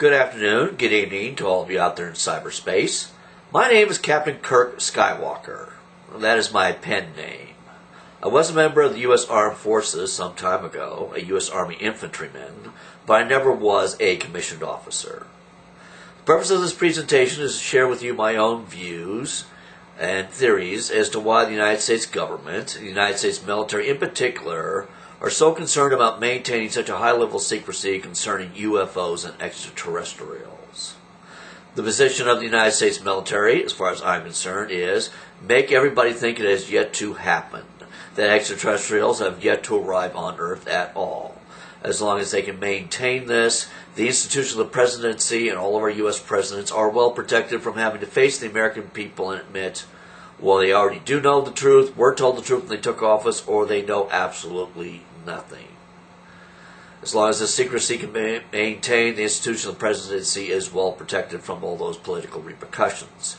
Good afternoon, good evening to all of you out there in cyberspace. My name is Captain Kirk Skywalker. That is my pen name. I was a member of the U.S. Armed Forces some time ago, a U.S. Army infantryman, but I never was a commissioned officer. The purpose of this presentation is to share with you my own views and theories as to why the United States government, the United States military in particular, are so concerned about maintaining such a high level of secrecy concerning UFOs and extraterrestrials. The position of the United States military, as far as I'm concerned, is make everybody think it has yet to happen, that extraterrestrials have yet to arrive on Earth at all. As long as they can maintain this, the institution of the presidency and all of our U.S. presidents are well protected from having to face the American people and admit, well, they already do know the truth, were told the truth when they took office, or they know absolutely nothing. As long as the secrecy can be maintained, the institution of the presidency is well protected from all those political repercussions.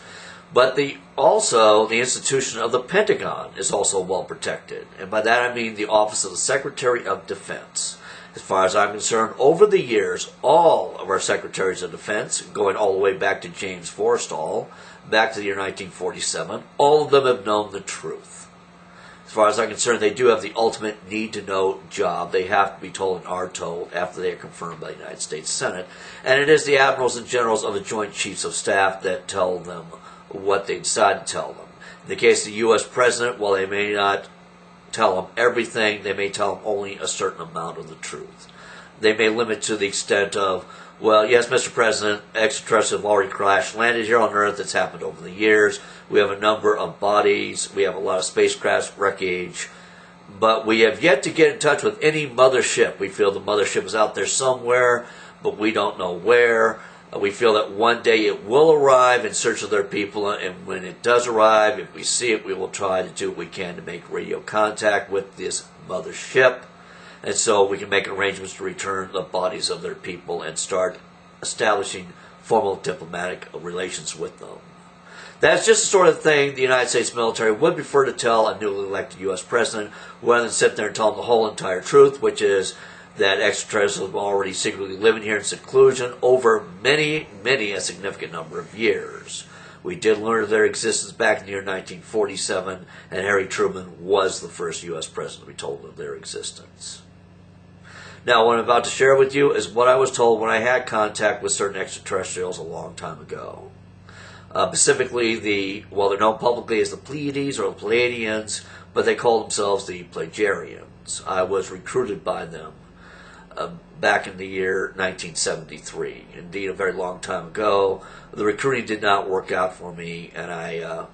But also, the institution of the Pentagon is also well protected. And by that I mean the office of the Secretary of Defense. As far as I'm concerned, over the years, all of our secretaries of defense, going all the way back to James Forrestal, back to the year 1947, all of them have known the truth. As far as I'm concerned, they do have the ultimate need-to-know job. They have to be told and are told after they are confirmed by the United States Senate. And it is the admirals and generals of the Joint Chiefs of Staff that tell them what they decide to tell them. In the case of the U.S. President, while they may not tell them everything, they may tell them only a certain amount of the truth. They may limit to the extent of, well, yes, Mr. President, extraterrestrials have already crash landed here on Earth. It's happened over the years. We have a number of bodies. We have a lot of spacecraft wreckage. But we have yet to get in touch with any mothership. We feel the mothership is out there somewhere, but we don't know where. We feel that one day it will arrive in search of their people, and when it does arrive, if we see it, we will try to do what we can to make radio contact with this mothership, and so we can make arrangements to return the bodies of their people and start establishing formal diplomatic relations with them. That's just the sort of thing the United States military would prefer to tell a newly elected U.S. president, rather than sit there and tell them the whole entire truth, which is that extraterrestrials were already secretly living here in seclusion over many, a significant number of years. We did learn of their existence back in the year 1947, and Harry Truman was the first U.S. president to be told of their existence. Now, what I'm about to share with you is what I was told when I had contact with certain extraterrestrials a long time ago. Specifically, they're known publicly as the Pleiades or the Pleiadians, but they call themselves the Pleiadians. I was recruited by them back in the year 1973. Indeed, a very long time ago. The recruiting did not work out for me, and I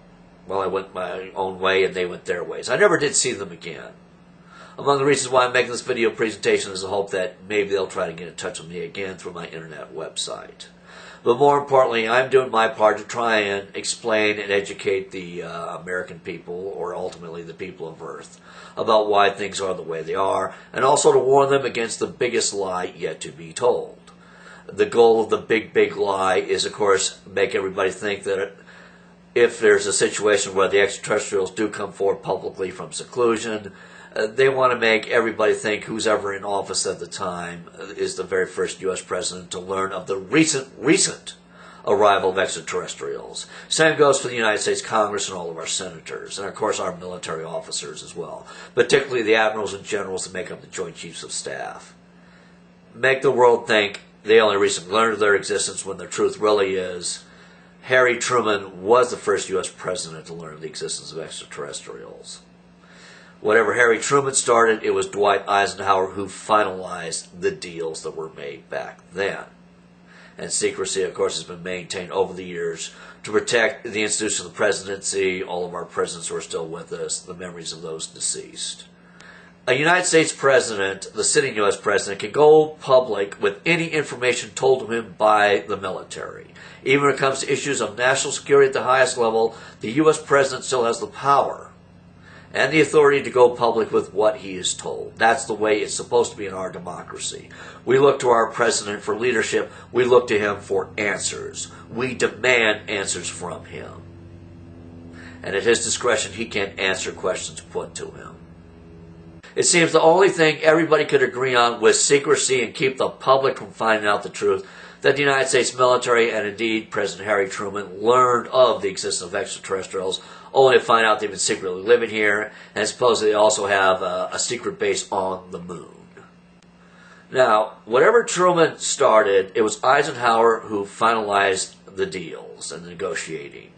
went my own way and they went their ways. I never did see them again. Among the reasons why I'm making this video presentation is the hope that maybe they'll try to get in touch with me again through my internet website. But more importantly, I'm doing my part to try and explain and educate the American people, or ultimately the people of Earth, about why things are the way they are, and also to warn them against the biggest lie yet to be told. The goal of the big lie is, of course, make everybody think that if there's a situation where the extraterrestrials do come forward publicly from seclusion, they want to make everybody think who's ever in office at the time is the very first U.S. president to learn of the recent arrival of extraterrestrials. Same goes for the United States Congress and all of our senators, and of course our military officers as well, particularly the admirals and generals that make up the Joint Chiefs of Staff. Make the world think they only recently learned of their existence when the truth really is Harry Truman was the first U.S. president to learn of the existence of extraterrestrials. Whatever Harry Truman started, it was Dwight Eisenhower who finalized the deals that were made back then. And secrecy, of course, has been maintained over the years to protect the institution of the presidency, all of our presidents who are still with us, the memories of those deceased. A United States president, the sitting U.S. president, can go public with any information told to him by the military. Even when it comes to issues of national security at the highest level, the U.S. president still has the power and the authority to go public with what he is told. That's the way it's supposed to be in our democracy. We look to our president for leadership. We look to him for answers. We demand answers from him. And at his discretion, he can answer questions put to him. It seems the only thing everybody could agree on was secrecy and keep the public from finding out the truth, that the United States military and indeed President Harry Truman learned of the existence of extraterrestrials only to find out they've been secretly living here, and supposedly they also have a secret base on the moon. Now, whatever Truman started, it was Eisenhower who finalized the deals and the negotiating.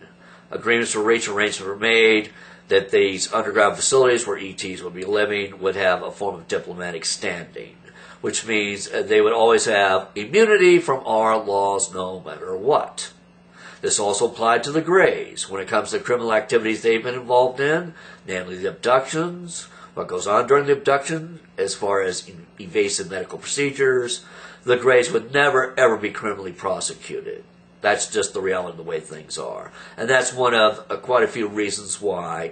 Agreements were reached, arrangements were made that these underground facilities where ETs would be living would have a form of diplomatic standing, which means they would always have immunity from our laws no matter what. This also applied to the Greys when it comes to criminal activities they've been involved in, namely the abductions, what goes on during the abduction as far as evasive medical procedures. The Greys would never ever be criminally prosecuted. That's just the reality of the way things are. And that's one of quite a few reasons why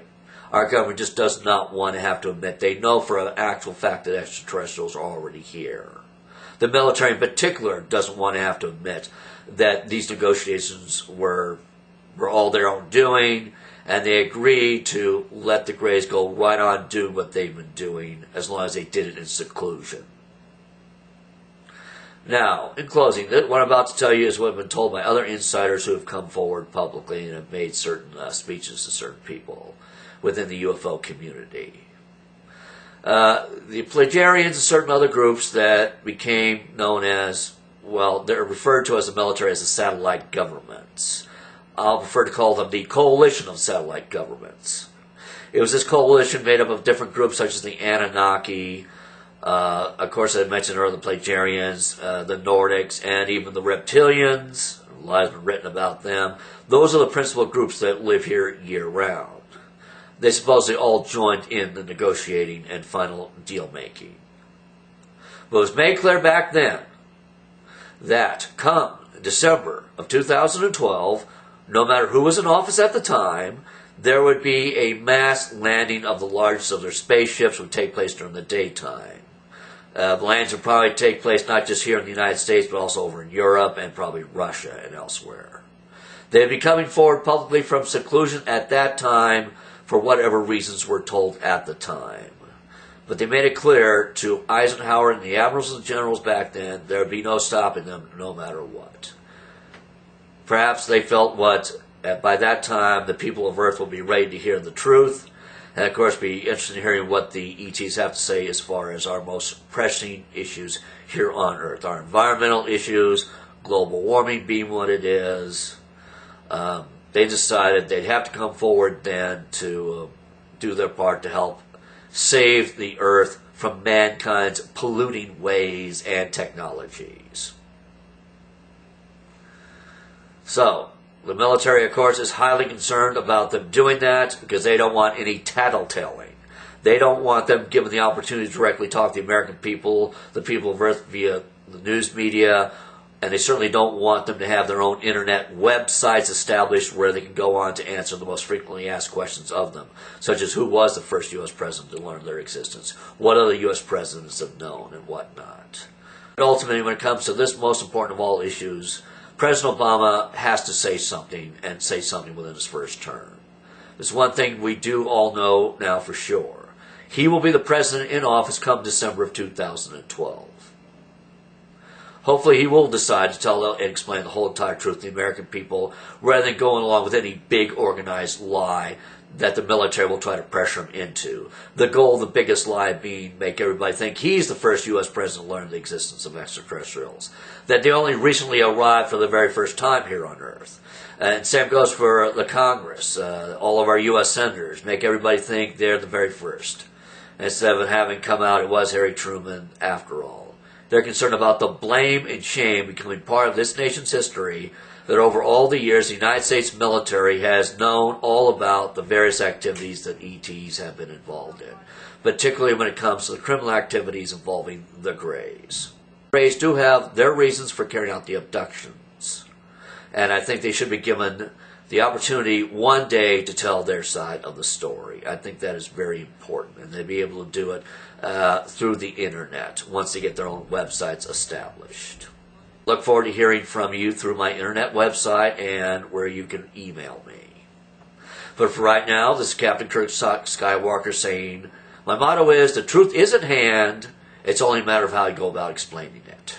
our government just does not want to have to admit they know for an actual fact that extraterrestrials are already here. The military in particular doesn't want to have to admit that these negotiations were all their own doing, and they agreed to let the Greys go right on doing what they've been doing as long as they did it in seclusion. Now, in closing, what I'm about to tell you is what I've been told by other insiders who have come forward publicly and have made certain speeches to certain people within the UFO community. The Pleiadians and certain other groups that became known as, well, they're referred to as the military as the satellite governments. I'll prefer to call them the coalition of satellite governments. It was this coalition made up of different groups such as the Anunnaki, of course I mentioned earlier the Pleiadians, the Nordics, and even the Reptilians. A lot has been written about them. Those are the principal groups that live here year-round. They supposedly all joined in the negotiating and final deal-making. But it was made clear back then that come December of 2012, no matter who was in office at the time, there would be a mass landing of the largest of their spaceships would take place during the daytime. The landings would probably take place not just here in the United States, but also over in Europe and probably Russia and elsewhere. They'd be coming forward publicly from seclusion at that time for whatever reasons were told at the time. But they made it clear to Eisenhower and the admirals and generals back then there would be no stopping them no matter what. Perhaps they felt by that time the people of Earth will be ready to hear the truth, and of course be interested in hearing what the ETs have to say as far as our most pressing issues here on Earth. Our environmental issues, global warming being what it is. They decided they'd have to come forward then to do their part to help save the Earth from mankind's polluting ways and technologies. So, the military, of course, is highly concerned about them doing that because they don't want any tattletelling. They don't want them given the opportunity to directly talk to the American people, the people of Earth, via the news media, and they certainly don't want them to have their own internet websites established where they can go on to answer the most frequently asked questions of them, such as who was the first U.S. president to learn their existence, what other U.S. presidents have known, and whatnot. But ultimately, when it comes to this most important of all issues, President Obama has to say something, and say something within his first term. There's one thing we do all know now for sure. He will be the president in office come December of 2012. Hopefully he will decide to tell and explain the whole entire truth to the American people rather than going along with any big organized lie that the military will try to pressure him into. The goal, the biggest lie being make everybody think he's the first U.S. president to learn the existence of extraterrestrials. That they only recently arrived for the very first time here on Earth. And same goes for the Congress, all of our U.S. senators. Make everybody think they're the very first. Instead of having come out, it was Harry Truman after all. They're concerned about the blame and shame becoming part of this nation's history that over all the years the United States military has known all about the various activities that ETs have been involved in, particularly when it comes to the criminal activities involving the Greys. The Greys do have their reasons for carrying out the abductions, and I think they should be given the opportunity one day to tell their side of the story. I think that is very important, and they'd be able to do it through the internet once they get their own websites established. Look forward to hearing from you through my internet website and where you can email me. But for right now, this is Captain Kirk Skywalker saying My motto is, the truth is at hand, it's only a matter of how you go about explaining it.